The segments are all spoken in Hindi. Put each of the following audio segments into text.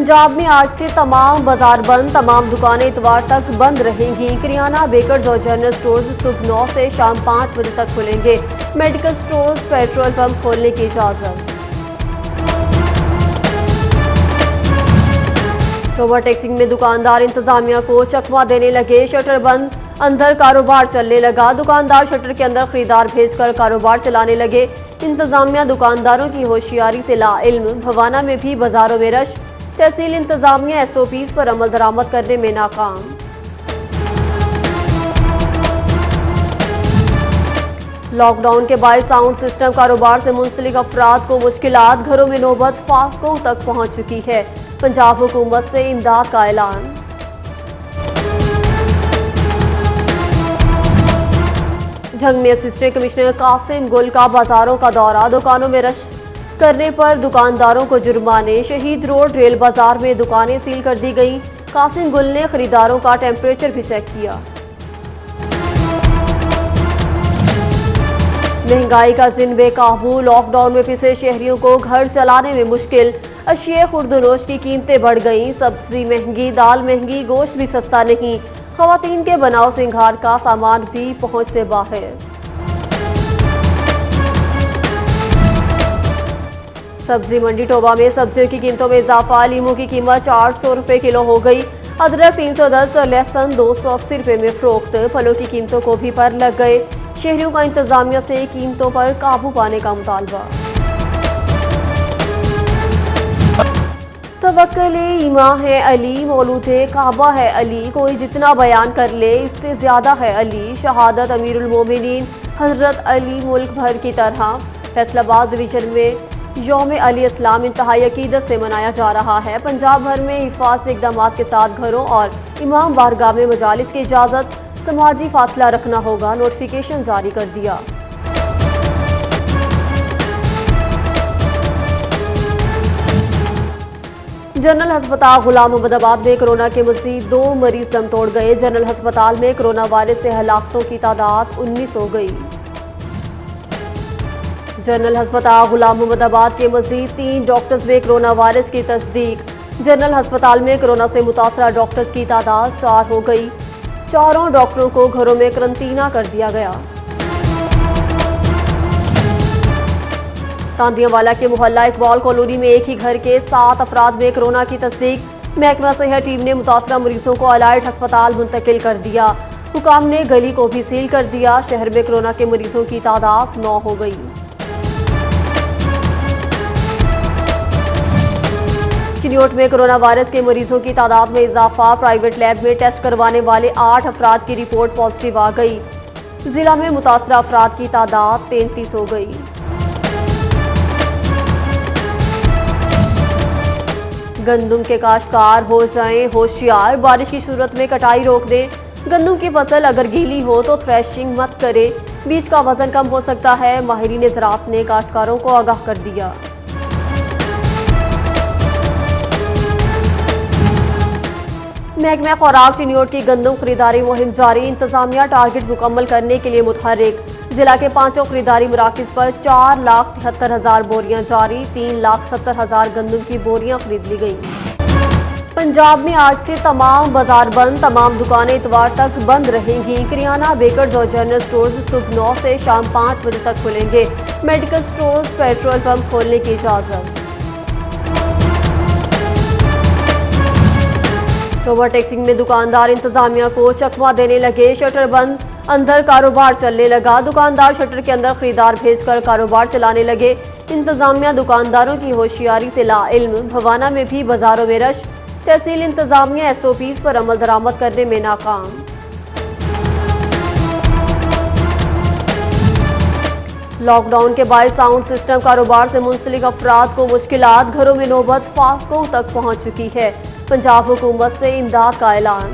पंजाब में आज से तमाम बाजार बंद, तमाम दुकानें इतवार तक बंद रहेंगी। किराना, बेकर्स और जनरल स्टोर्स सुबह 9 से शाम 5 बजे तक खुलेंगे। मेडिकल स्टोर्स, पेट्रोल पंप खोलने की इजाजत। ओवरटेक्सिंग में दुकानदार इंतजामिया को चकमा देने लगे। शटर बंद, अंदर कारोबार चलने लगा। दुकानदार शटर के अंदर खरीदार भेजकर कारोबार चलाने लगे। इंतजामिया दुकानदारों की होशियारी से लाइल्म। भवाना में भी बाजारों में रश। तहसील इंतजामिया एसओपीज पर अमल दरामद करने में नाकाम। लॉकडाउन के बायस साउंड सिस्टम कारोबार से मुंसलिक अफराद को मुश्किलात। घरों में नौबत फास्कों तक पहुंच चुकी है। पंजाब हुकूमत से इमदाद का ऐलान। झंग में असिस्टेंट कमिश्नर कासिम गुल का बाजारों का दौरा। दुकानों में रश करने पर दुकानदारों को जुर्माने। शहीद रोड रेल बाजार में दुकानें सील कर दी गई। कासिम गुल ने खरीदारों का टेम्परेचर भी चेक किया। महंगाई का जिन बेकाबू। लॉकडाउन में पिसे शहरियों को घर चलाने में मुश्किल। अशिया खुर्दनोश की कीमतें बढ़ गईं। सब्जी महंगी, दाल महंगी, गोश्त भी सस्ता नहीं। खवातीन के बनाव सिंगार का सामान भी पहुंच से बाहर। सब्जी मंडी टोबा में सब्जियों की कीमतों में इजाफा। लीमू की कीमत 400 रुपए किलो हो गई। अदरक 310 और लहसुन 280 रुपए में फरोख्त। फलों की कीमतों को भी पर लग गए। शहरियों का इंतजामिया से कीमतों पर काबू पाने का मुतालबा। तवक्कुल-ए ईमान है अली, मौलूद-ए काबा है अली। कोई जितना बयान कर ले इससे ज्यादा है अली। शहादत अमीरुल मोमिनीन हजरत अली मुल्क भर की तरह। फैसलाबाद डिवीजन में यौम अली इस्लाम इंतहाई अकीदत से मनाया जा रहा है। पंजाब भर में हिफाजती इक़दाम के साथ घरों और इमाम बारगाह में मजालिस की इजाजत। समाजी फासला रखना होगा, नोटिफिकेशन जारी कर दिया। जनरल अस्पताल गुलाम मोहम्मदाबाद में कोरोना के मजीद 2 मरीज दम तोड़ गए। जनरल अस्पताल में कोरोना वायरस से हलाकतों की तादाद 19 हो गई। जनरल अस्पताल गुलाम मोहम्मदाबाद के मजीद 3 डॉक्टर्स में कोरोना वायरस की तस्दीक। जनरल अस्पताल में कोरोना से मुतासरा डॉक्टर्स की तादाद 4 हो गई। 4 डॉक्टरों को घरों में करंतना कर दिया गया। तांदियावाला के मोहल्ला इकबाल कॉलोनी में एक ही घर के 7 अफराद में कोरोना की तस्दीक। महकमा सेहत टीम ने मुतासरा मरीजों को अलाइड अस्पताल मुंतकिल कर दिया। हुकाम ने गली को भी सील कर दिया। शहर में कोरोना के मरीजों की तादाद 9 हो गई। चिन्योट में कोरोना वायरस के मरीजों की तादाद में इजाफा। प्राइवेट लैब में टेस्ट करवाने वाले 8 अफराद की रिपोर्ट पॉजिटिव आ गई। जिला में मुतासरा अफराद की तादाद 33 हो गई। गंदुम के काश्तकार हो जाएं होशियार। बारिश की सूरत में कटाई रोक दें। गंदुम की फसल अगर गीली हो तो थ्रेशिंग मत करें। बीज का वजन कम हो सकता है। माहिरीन ज़राअत ने काश्तकारों को आगाह कर दिया। महकमा खुराक चिन्योट की गंदम खरीदारी मुहिम जारी। इंतजामिया टारगेट मुकम्मल करने के लिए मुतहर्रिक। जिला के 5 खरीदारी मराकज पर 4,73,000 बोरियां जारी। 3,70,000 गंदम की बोरियां खरीद ली गई। पंजाब में आज से तमाम बाजार बंद, तमाम दुकानें इतवार तक बंद रहेंगी। किराना, बेकर्स और जनरल स्टोर्स सुबह 9 से शाम 5 बजे तक खुलेंगे। मेडिकल स्टोर्स, पेट्रोल पंप खोलने की इजाजत। ओवरटेक्सिंग में दुकानदार इंतजामिया को चकमा देने लगे। शटर बंद, अंदर कारोबार चलने लगा। दुकानदार शटर के अंदर खरीदार भेजकर कारोबार चलाने लगे। इंतजामिया दुकानदारों की होशियारी से लाइल्म। भवाना में भी बाजारों में रश। तहसील इंतजामिया एसओपीज पर अमल दरामद करने में नाकाम। लॉकडाउन के बायस साउंड सिस्टम कारोबार से मुंसलिक अफराद को मुश्किलात। घरों में नौबत फास्कों तक पहुंच चुकी है। पंजाब हुकूमत से इमदाद का ऐलान।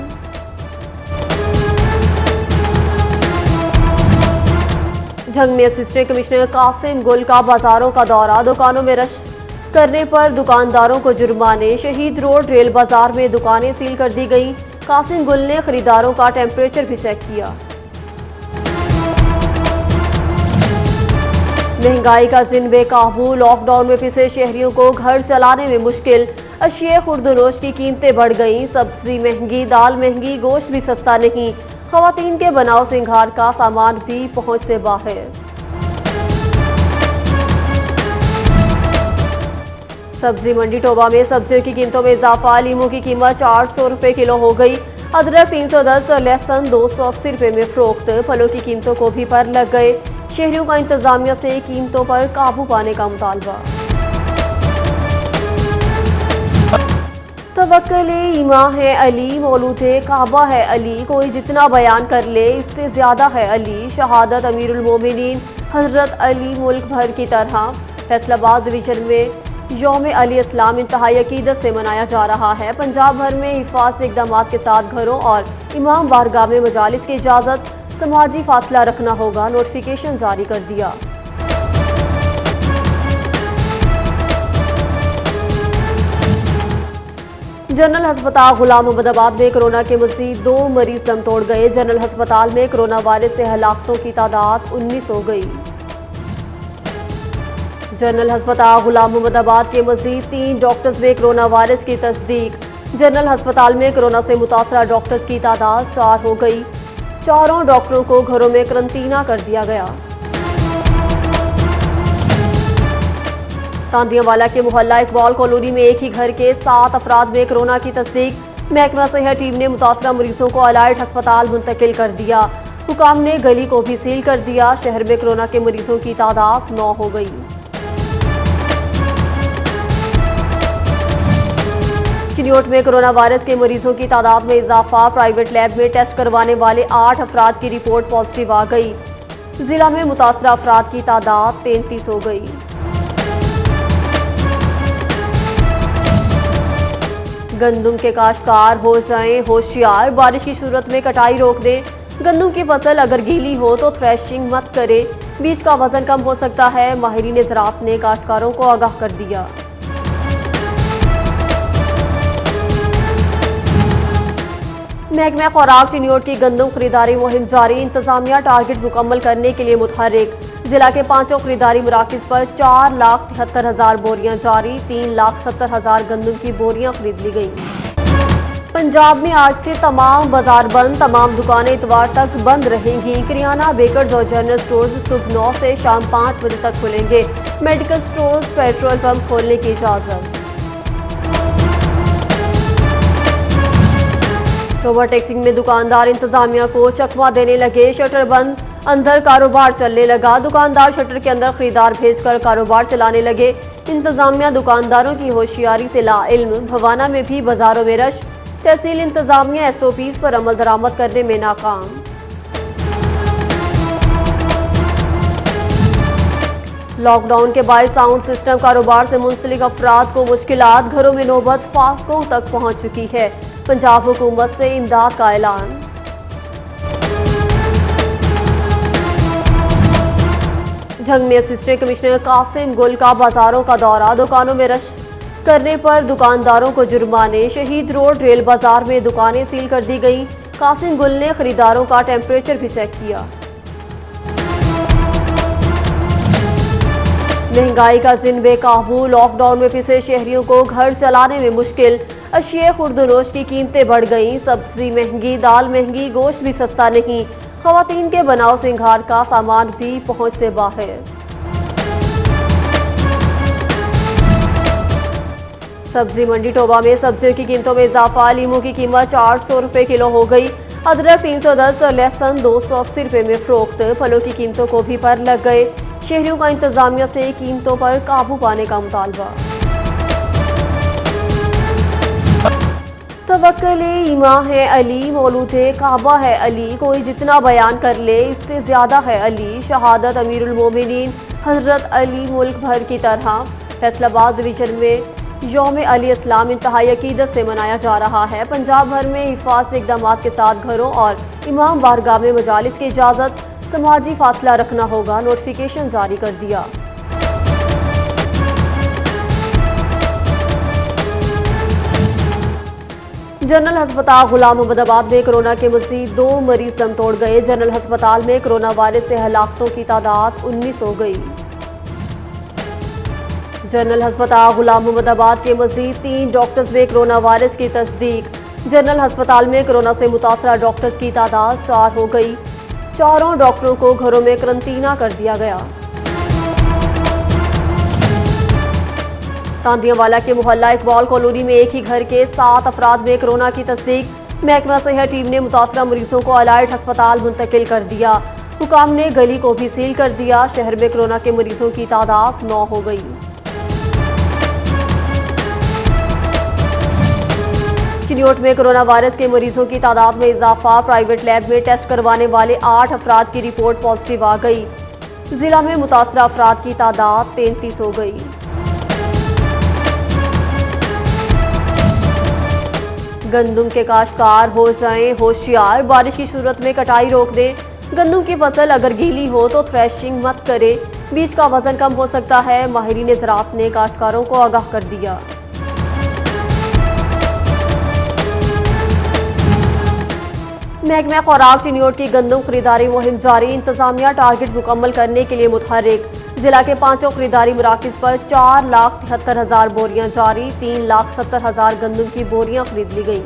झंग में असिस्टेंट कमिश्नर कासिम गुल का बाजारों का दौरा। दुकानों में रश करने पर दुकानदारों को जुर्माने। शहीद रोड रेल बाजार में दुकानें सील कर दी गई। कासिम गुल ने खरीदारों का टेम्परेचर भी चेक किया। महंगाई का जिन बेकाबू। लॉकडाउन में पिसे शहरियों को घर चलाने में मुश्किल। अशिया खुर्दनोश की कीमतें बढ़ गईं, सब्जी महंगी, दाल महंगी, गोश्त भी सस्ता नहीं, खवातीन के बनाव सिंगार का सामान भी पहुंच से बाहर। सब्जी मंडी टोबा में सब्जियों की कीमतों में इजाफा, लीमू की कीमत 400 रुपए किलो हो गई, अदरक 310 और लहसुन 280 रुपए में फरोख्त। फलों की कीमतों को भी पर लग गए, शहरियों का इंतजामिया से कीमतों पर काबू पाने का मुतालबा। तवक्कुल ईमा है अली, मौलूद काबा है अली, कोई जितना बयान कर ले इससे ज्यादा है अली, शहादत अमीरुल मोमिनीन हजरत अली मुल्क भर की तरह। फैसलाबाद डिवीजन में यौम अली इस्लाम इंतहाई अकीदत से मनाया जा रहा है। पंजाब भर में हिफाजती इक़दाम के साथ घरों और इमाम बारगाह में मजालिस की इजाजत, समाजी फासला रखना होगा, नोटिफिकेशन जारी कर दिया। जनरल अस्पताल गुलाम मोहम्मदाबाद में कोरोना के मजीद 2 मरीज दम तोड़ गए। जनरल अस्पताल में कोरोना वायरस से हलाकतों की तादाद 19 हो गई। जनरल अस्पताल गुलाम मोहम्मदाबाद के मजीद 3 डॉक्टर्स में कोरोना वायरस की तस्दीक। जनरल अस्पताल में कोरोना से मुतासरा डॉक्टर्स की तादाद 4 हो गई। 4 डॉक्टरों को घरों में करंतना कर दिया गया। तांदियावाला के मोहल्ला इकबाल कॉलोनी में एक ही घर के 7 अफराद में कोरोना की तस्दीक। महकमा सेहत टीम ने मुतासरा मरीजों को अलाइड अस्पताल मुंतकिल कर दिया। हुकाम ने गली को भी सील कर दिया। शहर में कोरोना के मरीजों की तादाद 9 हो गई। चिन्योट में कोरोना वायरस के मरीजों की तादाद में इजाफा। प्राइवेट लैब में टेस्ट करवाने वाले 8 अफराद की रिपोर्ट पॉजिटिव आ गई। जिला में मुतासरा अफराद की तादाद 33 हो गई। गंदुम के काश्तकार हो जाएं होशियार, बारिश की सूरत में कटाई रोक दें। गंदुम की फसल अगर गीली हो तो थ्रेशिंग मत करें, बीज का वजन कम हो सकता है। माहिरीन ज़राअत ने काश्तकारों को आगाह कर दिया। महकमा खुराक चिन्योट की गंदम खरीदारी मुहिम जारी। इंतजामिया टारगेट मुकम्मल करने के लिए मुतहर्रिक। जिला के 5 खरीदारी मराकज पर 4,73,000 बोरियां जारी, 3,70,000 गंदम की बोरियां खरीद ली गई। पंजाब में आज से तमाम बाजार बंद, तमाम दुकानें इतवार तक बंद रहेंगी। किरियाना, बेकर्स और जनरल स्टोर्स सुबह 9 से शाम 5 बजे तक खुलेंगे। मेडिकल स्टोर्स, पेट्रोल पंप खोलने की इजाजत। ओवर टैक्सिंग में दुकानदार इंतजामिया को चकमा देने लगे। शटर बंद, अंदर कारोबार चलने लगा। दुकानदार शटर के अंदर खरीदार भेजकर कारोबार चलाने लगे। इंतजामिया दुकानदारों की होशियारी से लाइल्म। भवाना में भी बाजारों में रश। तहसील इंतजामिया SOPs पर अमल दरामद करने में नाकाम। लॉकडाउन के बायस साउंड सिस्टम कारोबार से मुंसलिक अफराद को मुश्किलात। घरों में नौबत फास्कों तक पहुंच चुकी है। पंजाब हुकूमत से इमदाद का ऐलान। झंग में असिस्टेंट कमिश्नर कासिम गुल का बाजारों का दौरा। दुकानों में रश करने पर दुकानदारों को जुर्माने। शहीद रोड रेल बाजार में दुकानें सील कर दी गई। कासिम गुल ने खरीदारों का टेम्परेचर भी चेक किया। महंगाई का जिन बेकाबू, लॉकडाउन में फंसे शहरियों को घर चलाने में मुश्किल। अशिया खुर्दनोश की कीमतें बढ़ गईं, सब्जी महंगी, दाल महंगी, गोश्त भी सस्ता नहीं, खवातीन के बनाव सिंगार का सामान भी पहुंच से बाहर। सब्जी मंडी टोबा में सब्जियों की कीमतों में इजाफा। लीमू की कीमत 400 रुपए किलो हो गई, अदरक 310 और लहसुन 280 रुपए में फरोख्त। फलों की कीमतों को भी पर लग गए, शहरियों का इंतजामिया से कीमतों पर काबू पाने का मुतालबा। तवक्कुल ईमा है अली, मौलूद काबा है अली, कोई जितना बयान कर ले इससे ज्यादा है अली, शहादत अमीरुल मोमिनीन हजरत अली मुल्क भर की तरह। फैसलाबाद डिवीजन में यौम अली इस्लाम इंतहाई अकीदत से मनाया जा रहा है। पंजाब भर में हिफाजती इक़दाम के साथ घरों और इमाम बारगाह में मजालिस की इजाजत, समाजी फासला रखना होगा, नोटिफिकेशन जारी कर दिया। जनरल अस्पताल गुलाम मोहम्मदाबाद में कोरोना के मजीद 2 मरीज दम तोड़ गए। जनरल अस्पताल में कोरोना वायरस से हलाकतों की तादाद 19 हो गई। जनरल अस्पताल गुलाम मोहम्मदाबाद के मजीद 3 डॉक्टर्स में कोरोना वायरस की तस्दीक। जनरल अस्पताल में कोरोना से मुतासरा डॉक्टर्स की तादाद 4 हो गई। चारों डॉक्टरों को घरों में करंतना कर दिया गया। तांदियावाला के मोहल्ला इकबाल कॉलोनी में एक ही घर के 7 अफराद में कोरोना की तस्दीक। महकमा सेहत टीम ने मुतासरा मरीजों को अलाइड अस्पताल मुंतकिल कर दिया। हुकाम ने गली को भी सील कर दिया। शहर में कोरोना के मरीजों की तादाद 9 हो गई। चिन्योट में कोरोना वायरस के मरीजों की तादाद में इजाफा। प्राइवेट लैब में टेस्ट करवाने वाले 8 अफराद की रिपोर्ट पॉजिटिव आ गई। जिला में मुतासरा अफराद की तादाद 33 हो गई। गंदम के काश्तकार हो जाएं होशियार, बारिश की सूरत में कटाई रोक दें। गंदम की फसल अगर गीली हो तो थ्रेशिंग मत करें, बीज का वजन कम हो सकता है। माहिरीन ज़राअत ने काश्तकारों को आगाह कर दिया। महकमा खुराक चिन्योट की गंदम खरीदारी मुहिम जारी। इंतजामिया टारगेट मुकम्मल करने के लिए मुतहर्रिक। जिला के 5 खरीदारी मराकिज पर 4,73,000 बोरियां जारी। 3,70,000 गंदम की बोरियां खरीद ली गई।